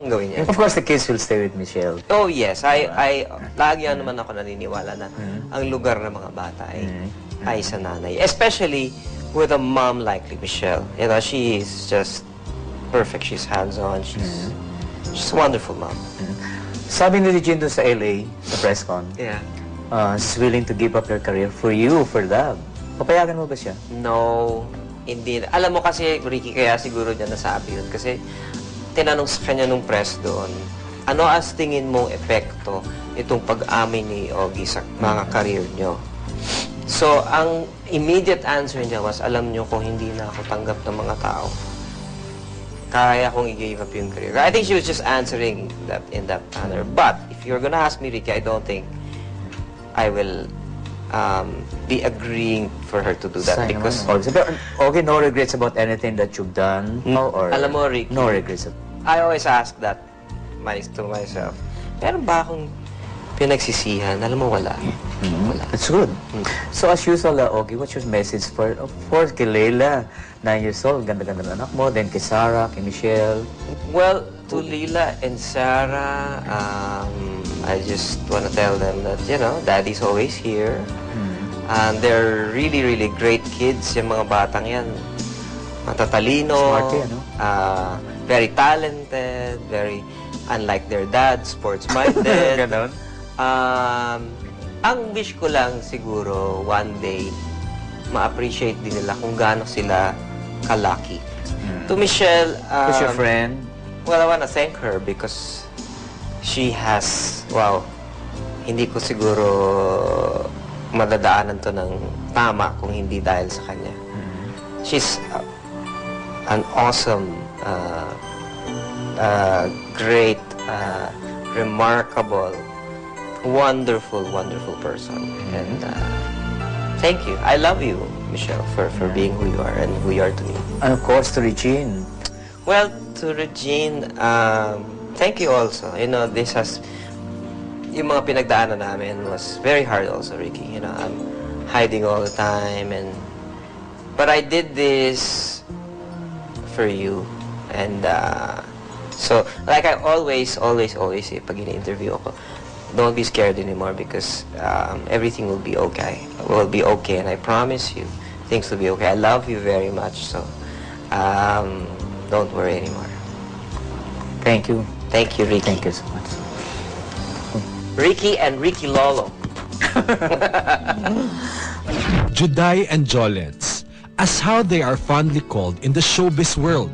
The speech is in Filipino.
Gawin niya. Of course, the kids will stay with Michelle. Oh yes, lagi naman ako naniniwala na ang lugar ng mga bata ay sa nanay. Especially with a mom like Michelle. You know, she is just perfect. She's hands-on. She's a wonderful mom. Sabi ni Regine doon sa LA, sa press con, Yeah. she's willing to give up her career for you, for love. Papayagan mo ba siya? No, hindi. Alam mo kasi, Ricky, kaya siguro niya nasabi yun. Kasi tinanong sa kanya nung press doon, ano as tingin mong epekto itong pag-amin ni Ogie sa mga career nyo? So, ang immediate answer niya was, alam nyo kung hindi na ako tanggap ng mga tao, kaya kong i-give up yung career. I think she was just answering that in that manner. But, if you're gonna ask me, Ricky, I don't think I will be agreeing for her to do that. Because, okay, no regrets about anything that you've done? Or alam mo, Ricky, no regrets? I always ask that to myself. Meron ba akong pinagsisihan? Alam mo, wala. Wala. That's good. So as usual, Ogie, what's your message for kay Leila, 9 years old, ganda-ganda ng anak mo, then kay Sarah, kay Michelle? Well, to Lila and Sarah, I just want to tell them that, you know, Daddy's always here. And they're really, really great kids, yung mga batang yan. Matatalino. Smart yan, no? Very talented, very, unlike their dad, sports-minded. Ganon? Ang wish ko lang siguro, one day, ma-appreciate din nila kung gaano sila ka-lucky. To Michelle, Who's your friend? well, I want to thank her because she has, wow, hindi ko siguro madadaanan to ng tama kung hindi dahil sa kanya. She's an awesome, great, remarkable, wonderful, wonderful person. And thank you. I love you, Michelle, for being who you are and who you are to me. And of course, to Regine. Well, to Regine, thank you also. You know, this has, yung mga pinagdaanan namin was very hard also, Ricky. You know, I'm hiding all the time but I did this for you. And so, like I always say pag in-interview ako, don't be scared anymore because everything will be okay. Will be okay, and I promise you, things will be okay. I love you very much, so don't worry anymore. Thank you. Thank you, Ricky. Thank you so much. Ricky and Ricky Lolo. Juday and Jolens, as how they are fondly called in the showbiz world.